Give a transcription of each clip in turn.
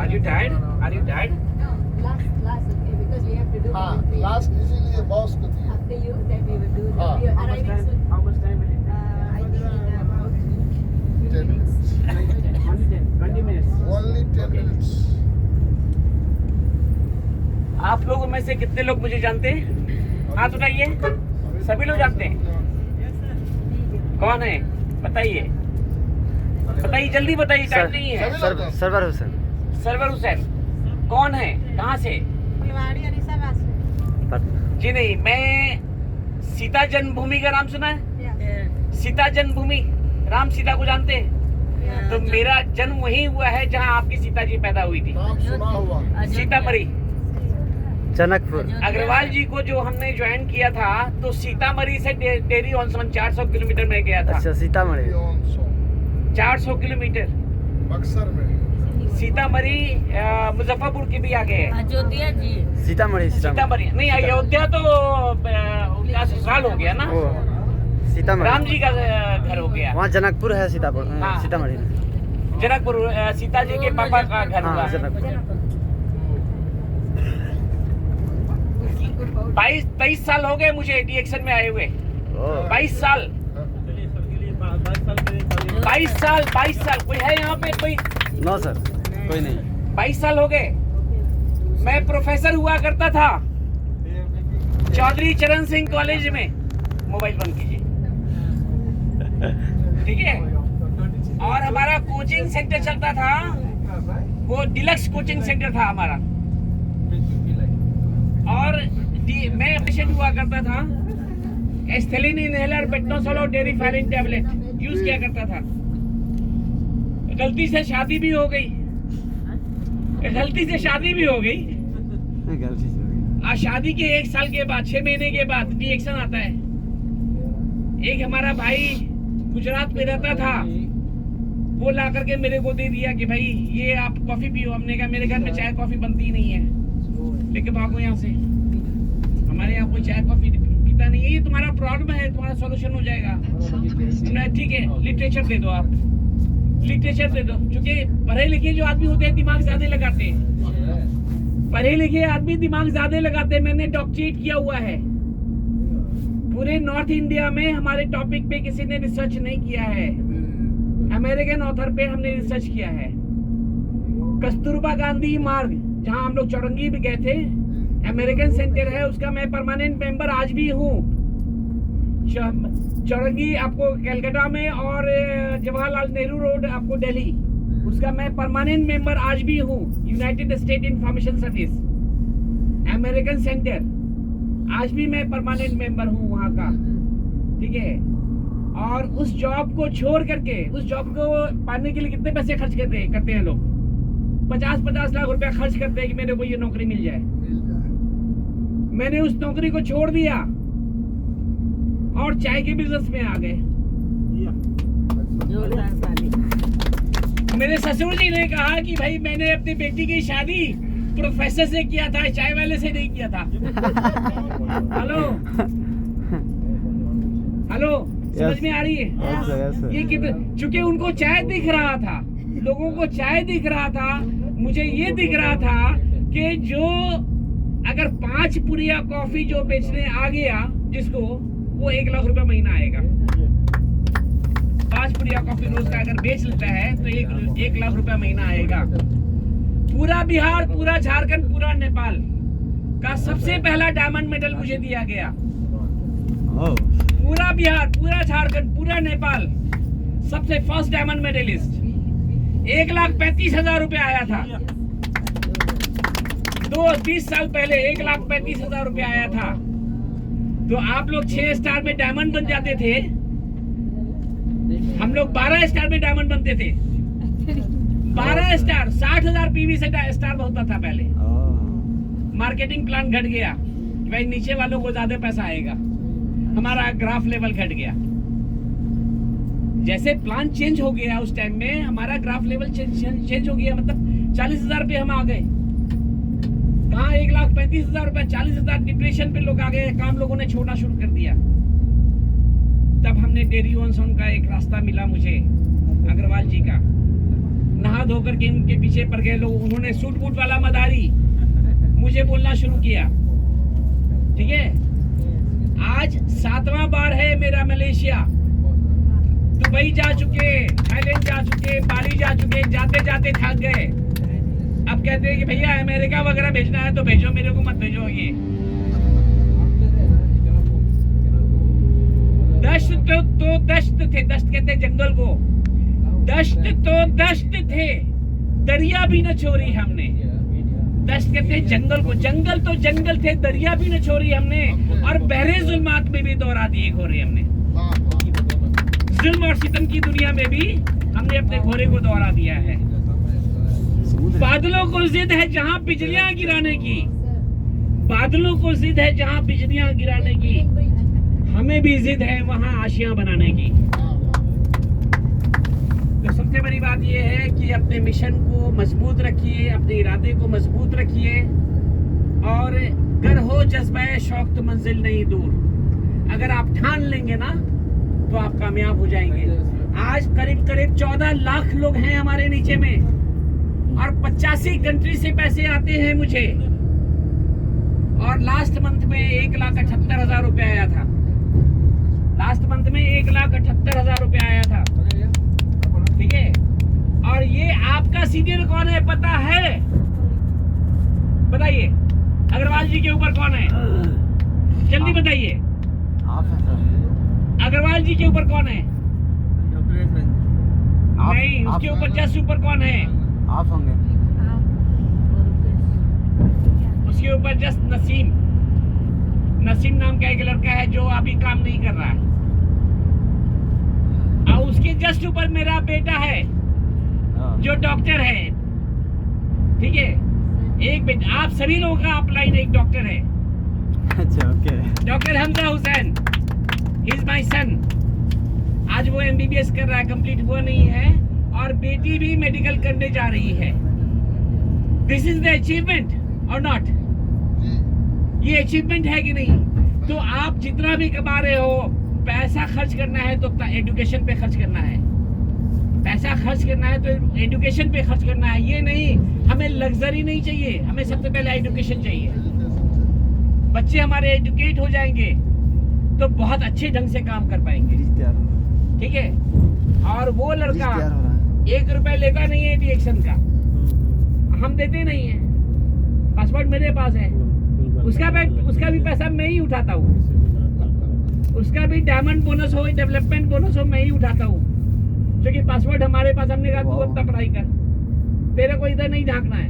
Are you tired? Are you tired? No, last, okay, because we have to do. हाँ everything. Last इसीलिए boss को दिया After you, then we will do. हाँ. We are How much arriving time? soon. How much time will it I think in about 10 minutes take? Only 20 minutes. only 10 minutes आप लोगों में से कितने लोग मुझे जानते हैं? हाथ उठाइए। सभी लोग जानते हैं? कौन है? बताइए। बताइए, जल्दी बताइए, टाइम नहीं है। सरवर हुसैन। सरवर हुसैन कौन है? कहाँ से? जी नहीं, मैं सीता जन्मभूमि का नाम सुना है? सीता जन्मभूमि, राम सीता को जानते हैं? तो मेरा जन्म वहीं हुआ है जहाँ आपकी सीता जी पैदा हुई थी, नाम सुना हुआ सीतामढ़ी। जनकपुर। अग्रवाल जी को जो हमने ज्वाइन किया था तो सीतामढ़ी से डेरी ऑन सोन 400 किलोमीटर में गया था। अच्छा, सीतामढ़ी। 400 किलोमीटर बक्सर में सीतामढ़ी मुजफ्फरपुर के भी आगे है। अयोध्या जी। सीतामढ़ी। सीतामढ़ी नहीं, अयोध्या तो उनका ससुराल हो गया ना, ओ, सीतामढ़ी। राम जी का घर हो गया। वहाँ जनकपुर है सीतापुर। हाँ। सीतामढ़ी में। जनकपुर सीता जी के पापा का घर हुआ। हाँ, जनकपुर। 22-23 साल हो गए मुझे डीएक्शन में आए हुए। 22 साल 22 साल। कोई है यहाँ पे? कोई? नो सर, कोई नहीं। 22 साल हो गए। मैं प्रोफेसर हुआ करता था चौधरी चरण सिंह कॉलेज में। मोबाइल बंद कीजिए, ठीक है? और हमारा कोचिंग सेंटर चलता था, वो डिलक्स कोचिंग सेंटर था हमारा। और मैं पेशेंट हुआ करता था, एस्थेलिन इनहेलर, बेटनोसोल और डेरिफालिन टैबलेट यूज किया करता था। गलती से शादी भी हो गई। गलती से हो गई। आज शादी के 1 साल के बाद, 6 महीने के बाद रिएक्शन आता है। एक हमारा भाई गुजरात में रहता था, वो ला करके मेरे को दे दिया कि भाई ये आप कॉफी पियो। हमने कहा मेरे घर में चाय कॉफी बनती नहीं है, लेके भागो यहाँ से, हमारे यहाँ कोई चाय कॉफी पीता नहीं है, ये तुम्हारा प्रॉब्लम है, तुम्हारा सॉल्यूशन हो जाएगा। ठीक है, लिटरेचर दे दो, आप लिटरेचर दे दो। क्योंकि पढ़े लिखे जो आदमी होते हैं दिमाग ज्यादा लगाते हैं, पढ़े लिखे आदमी दिमाग ज्यादा लगाते हैं। मैंने डॉक्टरेट किया हुआ है। पूरे नॉर्थ इंडिया में हमारे टॉपिक पे किसी ने रिसर्च नहीं किया है। अमेरिकन ऑथर पे हमने रिसर्च किया है। कस्तूरबा गांधी मार्ग, जहां हम लोग चौरंगी भी गए थे, अमेरिकन सेंटर है, उसका मैं परमानेंट मेंबर आज भी हूँ। चौरंगी आपको कलकत्ता में, और जवाहरलाल नेहरू रोड आपको दिल्ली, उसका मैं परमानेंट मेंबर आज भी हूँ। United state information service, American centre, आज भी मैं परमानेंट मेंबर हूँ वहाँ का, ठीक है? और उस जॉब को छोड़ करके, उस जॉब को पाने के लिए कितने पैसे खर्च करते हैं लोग? 50-50 लाख रुपया खर्च करते हैं कि मेरे को ये नौकरी मिल जाए। मैंने उस नौकरी को छोड़ दिया और चाय के बिजनेस में आ गए। मेरे ससुर जी ने कहा कि भाई मैंने अपनी बेटी की शादी प्रोफेसर से किया था, चाय वाले से नहीं किया था। हेलो समझ में आ रही है? ये चूंकि उनको चाय दिख रहा था, लोगों को चाय दिख रहा था, मुझे ये दिख रहा था कि जो अगर 5 पुड़िया कॉफी जो बेचने आ गया जिसको, वो 1 लाख रुपया महीना आएगा। 5 पुड़िया कॉफी रोज का अगर बेच लेता है तो 1 लाख रुपया महीना आएगा। पूरा बिहार, पूरा झारखंड, पूरा नेपाल का सबसे पहला डायमंड मेडल मुझे दिया गया। पूरा बिहार, पूरा झारखंड, पूरा नेपाल, सबसे फर्स्ट डायमंड मेडलिस्ट। 1,35,000 रुपया आया था। 20 साल पहले 1,35,000 रुपया आया था। तो आप लोग 6 स्टार में डायमंड बन जाते थे, हम लोग 12 स्टार में डायमंड बनते थे। 12 स्टार, 60,000 पीवी से स्टार होता था पहले। मार्केटिंग प्लान घट गया, भाई नीचे वालों को ज्यादा पैसा आएगा, हमारा ग्राफ लेवल घट गया। जैसे प्लान चेंज हो गया उस टाइम में, हमारा ग्राफ लेवल चेंज हो गया। मतलब 40,000 पे हम आ गए। कहाँ 1,35,000 रुपए, 40,000 डिप्रेशन पे लोग आ गए। काम लोगों ने छोड़ना शुरू कर दिया। तब हमने डेरी ऑन सोन का एक रास्ता मिला मुझे, अग्रवाल जी का। नहा धो करके उनके पीछे पड़ गए लोग। उन्होंने सूट बूट वाला मदारी मुझे बोलना शुरू किया। ठीक है, आज 7वां बार है मेरा मलेशिया। दुबई जा चुके, थाईलैंड जा चुके, बाली जा चुके, जाते जाते थक गए। अब कहते हैं कि भैया अमेरिका वगैरह भेजना है तो भेजो, मेरे को मत भेजो। ये दश्त तो दश्त थे, दश्त कहते हैं जंगल को, दश्त तो दश्त थे, दरिया भी न छोड़ी हमने। दश्त कहते हैं जंगल को, जंगल तो जंगल थे, दरिया भी न छोड़ी हमने, और बहरे जुल्मात में भी दौरा दिए घोरे हमने। वाह वाह। जुल्म और सितम की दुनिया में भी हमने अपने घोरे को दौरा दिया है। बादलों को जिद है जहां बिजलियां गिराने की, बादलों को जिद है जहां बिजलियां गिराने की, हमें भी जिद है वहां आशियां बनाने की। तो सबसे बड़ी बात यह है कि अपने मिशन को मजबूत रखिए, अपने इरादे को मजबूत रखिए, और गर हो जज्बा शौक तो मंजिल नहीं दूर। अगर आप ठान लेंगे ना तो आप कामयाब हो जाएंगे। आज करीब करीब 14 लाख लोग हैं हमारे नीचे में, और 85 कंट्री से पैसे आते हैं मुझे, और लास्ट मंथ में 1,78,000 रुपया आया था। लास्ट मंथ में 1,78,000 रुपया आया था। ठीक है, और ये आपका सीनियर कौन है पता है? बताइए, अग्रवाल जी के ऊपर कौन है? जल्दी बताइए। आप हैं सर। अग्रवाल जी के ऊपर कौन है? नहीं, उसके ऊपर जस्ट ऊपर कौन है? आप होंगे। उसके ऊपर जस्ट नसीम, नसीम नाम का एक लड़का है जो अभी काम नहीं कर रहा है, और उसके जस्ट ऊपर मेरा बेटा है जो डॉक्टर है। ठीक है, एक बेटा, आप सभी लोगों का अपलाइन एक डॉक्टर है। अच्छा, okay. Doctor Hamza Hussain, he is my son. आज वो MBBS कर रहा है, कंप्लीट हुआ नहीं है, और बेटी भी मेडिकल करने जा रही है। दिस इज द अचीवमेंट और नॉट? ये अचीवमेंट है कि नहीं? तो आप जितना भी कमा रहे हो, पैसा खर्च करना है तो एजुकेशन पे खर्च करना है, पैसा खर्च करना है तो एजुकेशन पे खर्च करना है। ये नहीं, हमें लग्जरी नहीं चाहिए, हमें सबसे पहले एजुकेशन चाहिए। बच्चे हमारे एजुकेट हो जाएंगे तो बहुत अच्छे ढंग से काम कर पाएंगे। ठीक है, और वो लड़का 1 रुपया लेता नहीं है डिएक्शन का, हम देते नहीं है। पासपोर्ट मेरे पास है, उसका भी पैसा मैं ही उठाता हूँ, उसका भी डायमंड बोनस हो, डेवलपमेंट बोनस हो, मैं ही उठाता हूँ, क्योंकि पासपोर्ट हमारे पास। हमने कहा तू अपना पढ़ाई कर, तेरे को इधर नहीं झांकना है,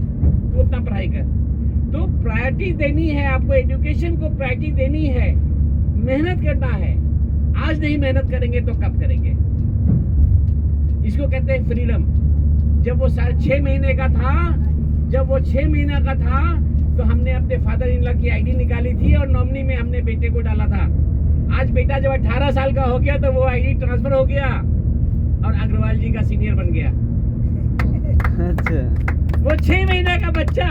तू अपना पढ़ाई कर। तो प्रायोरिटी देनी है आपको, एजुकेशन को प्रायोरिटी देनी है, मेहनत करना है। आज नहीं मेहनत करेंगे तो कब करेंगे? इसको कहते हैं फ्रीडम। जब वो 6 महीने का था, जब वो 6 महीना का था, तो हमने अपने फादर इन लॉ की आईडी निकाली थी और नॉमिनी में हमने बेटे को डाला था। आज बेटा जब 18 साल का हो गया तो वो आईडी ट्रांसफर हो गया और अग्रवाल जी का सीनियर बन गया। अच्छा, वो 6 महीने का बच्चा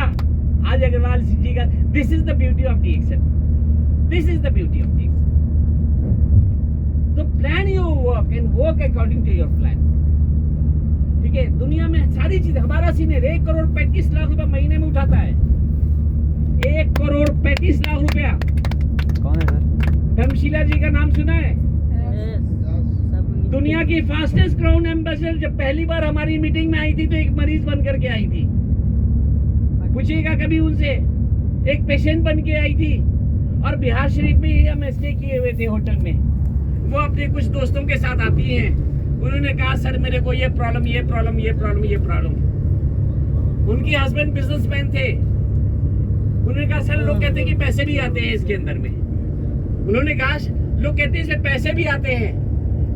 आज अग्रवाल जी का। This is the beauty of the action, this is the beauty of the action. तो plan your work and work according to your plan. ठीक है, दुनिया में सारी चीज, हमारा सीनियर 1 करोड़ 35 लाख रुपया महीने में उठाता है। 1 करोड़ 35 लाख रुपया। कौन है सर? धर्मशिला जी का नाम सुना है? दुनिया की फास्टेस्ट क्राउन एम्बेसडर जब पहली बार हमारी मीटिंग में आई थी तो एक मरीज बन करके आई थी। पूछिएगा कभी उनसे, एक पेशेंट बन के आई थी, और बिहार शरीफ में ही हम स्टे किए हुए थे होटल में। वो अपने कुछ दोस्तों के साथ आती हैं, उन्होंने कहा सर मेरे को ये प्रॉब्लम, ये प्रॉब्लम, ये प्रॉब्लम, ये प्रॉब्लम। उनके हस्बैंड बिजनेसमैन थे। उन्होंने कहा सर लोग कहते हैं कि पैसे भी आते हैं इसके अंदर में। उन्होंने कहा लोग कहते हैं इसमें पैसे भी आते हैं।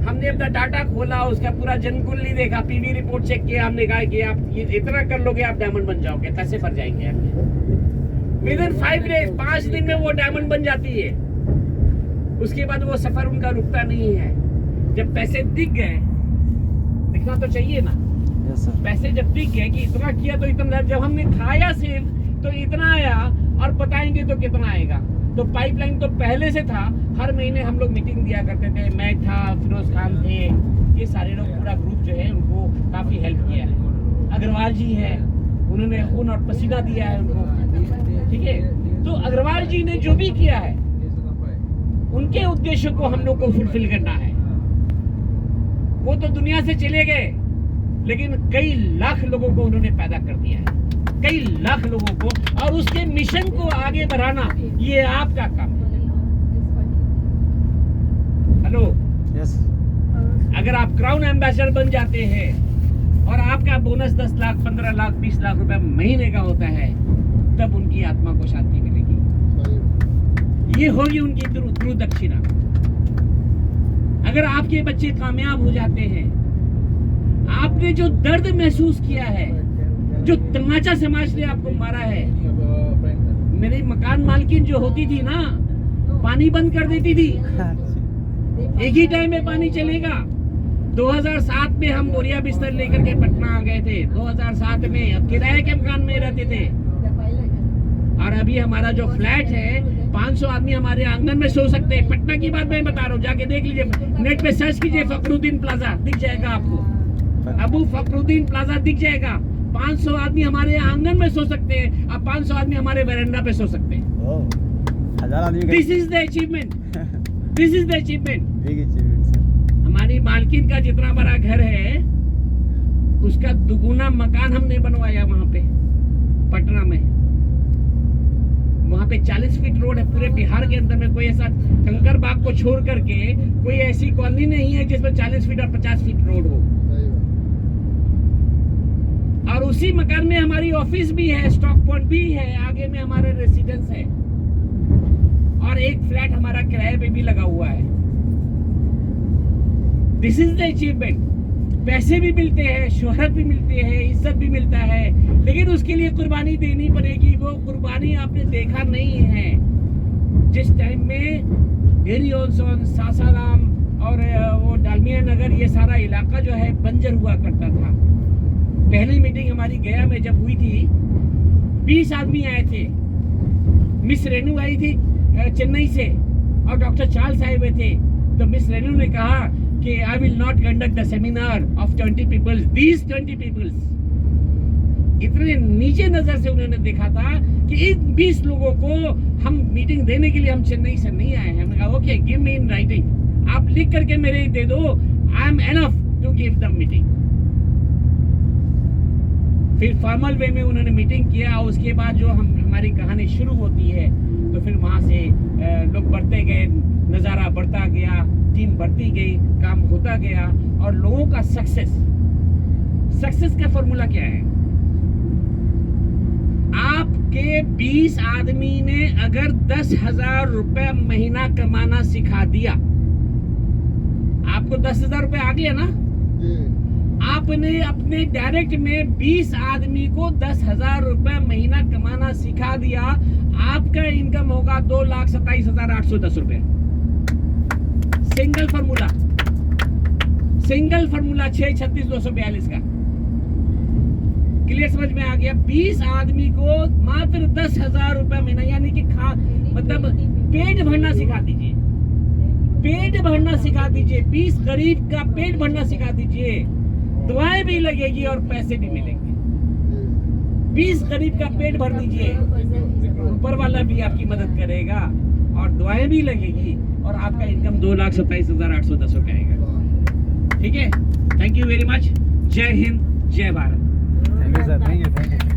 हमने अपना डाटा खोला, उसका पूरा जनकुंडली देखा, पीवी रिपोर्ट चेक किया। हमने कहा कि आप ये इतना कर लोगे आप डायमंड बन जाओगे, पैसे भर जाएंगे आपके। विदिन 5 डेज, 5 दिन में वो डायमंड बन जाती है। उसके बाद वो सफर उनका रुकता नहीं है। जब पैसे दिख गए, दिखना तो चाहिए ना। Yes sir. पैसे जब दिख गए कि इतना किया तो इतना, जब हमने खाया सिर्फ तो इतना आया, और बताएंगे तो कितना आएगा। तो पाइपलाइन तो पहले से था। हर महीने हम लोग मीटिंग दिया करते थे। मैं था, फिरोज खान थे, ये सारे लोग, पूरा ग्रुप जो है उनको काफी हेल्प किया है। अग्रवाल जी है, उन्होंने खून और पसीना दिया है उनको, ठीक है। तो अग्रवाल जी ने जो भी किया है उनके उद्देश्यों को हम लोग को फुलफिल करना है। वो तो दुनिया से चले गए, लेकिन कई लाख लोगों को उन्होंने पैदा कर दिया है, कई लाख लोगों को, और उसके मिशन को आगे बढ़ाना ये आपका काम है। हेलो, यस अगर आप क्राउन एम्बेसडर बन जाते हैं और आपका बोनस 10 लाख 15 लाख 20 लाख रुपए महीने का होता है, तब उनकी आत्मा को शांति मिलेगी। ये होगी उनकी ध्रुव दक्षिणा। अगर आपके बच्चे कामयाब हो जाते हैं, आपने जो दर्द महसूस किया है, जो तमाचा समाज ने आपको मारा है, मेरी मकान मालकिन जो होती थी ना, पानी बंद कर देती थी, एक ही टाइम में पानी चलेगा। 2007 में हम बोरिया बिस्तर लेकर के पटना आ गए थे, 2007 में, अब किराए के मकान में रहते थे। और अभी हमारा जो फ्लैट है, 500 आदमी हमारे आंगन में सो सकते हैं। पटना की बात मैं बता रहा हूँ, जाके देख लीजिए, नेट पे सर्च कीजिए फखरुद्दीन प्लाजा, दिख जाएगा आपको, अबू फखरुद्दीन प्लाजा दिख जाएगा। 500 आदमी हमारे आंगन में सो सकते हैं, अब 500 आदमी हमारे वरांडा पे सो सकते हैं। 1000 आदमी का this is the achievement, this is the achievement. Big achievement sir. हमारी मालकिन का जितना बड़ा घर है, उसका दुगुना मकान हमने बनवाया वहां पे पटना में। वहां पे 40 फीट रोड है, पूरे बिहार के अंदर में कोई ऐसा कंकर बाग को छोड़ करके कोई ऐसी कॉलोनी नहीं है जिसमें 40 फीट और 50 फीट रोड हो। और उसी मकान में हमारी ऑफिस भी है, स्टॉक पॉइंट भी है, आगे में हमारे रेसिडेंस है, और एक फ्लैट हमारा किराए पे भी लगा हुआ है। This is the achievement. पैसे भी मिलते हैं, शोहरत भी मिलती है, इज्जत भी मिलता है, लेकिन उसके लिए कुर्बानी देनी पड़ेगी। वो कुर्बानी आपने देखा नहीं है। जिस टाइम में डेरी ऑन सासाराम और वो डालमिया नगर, ये सारा इलाका जो है बंजर हुआ करता था। पहली मीटिंग हमारी गया में जब हुई थी, 20 आदमी आए थे। मिस रेनू आई थी चेन्नई से, और डॉक्टर चार्ल्स आए हुए थे। तो मिस रेनू ने कहा कि I will not conduct the seminar of 20 peoples, these 20 peoples. इतने नीचे नजर से उन्होंने देखा था कि इन 20 लोगों को हम मीटिंग देने के लिए हम चेन्नई से नहीं आए हैं। हमने कहा okay, give me in writing, आप लिख करके मेरे दे दो, I am enough to give the meeting. फिर फॉर्मल वे में उन्होंने मीटिंग किया, और उसके बाद जो हमारी कहानी शुरू होती है, तो फिर वहां से लोग बढ़ते गए, नज़ारा बढ़ता गया, टीम बढ़ती गई, काम होता गया, और लोगों का सक्सेस का फॉर्मूला क्या है? आपके 20 आदमी ने अगर 10,000 रुपए महीना कमाना सिखा दिया, आपको 10,000 रुपए आ गया ना, आपने अपने डायरेक्ट में 20 आदमी को 10,000 रुपए महीना कमाना सिखा दिया, आपका इनकम होगा 2,27,810 रुपए। सिंगल फॉर्मूला 636,242 का। क्लियर समझ में आ गया? 20 आदमी को मात्र 10,000 रुपए महीना, यानी कि मतलब पेट भरना सिखा दीजिए, पेट भरना सिखा दीजिए। 20 गरीब का पेट भरना सिखा दीजिए, दुआएं भी लगेगी और पैसे भी मिलेंगे। 20 गरीब का पेट भर दीजिए, ऊपर वाला भी आपकी मदद करेगा और दुआएं भी लगेगी, और आपका इनकम 2,27,810 रुपए आएगा। ठीक है, थैंक यू वेरी मच। जय हिंद, जय Bharat. Thank you sir, thank you.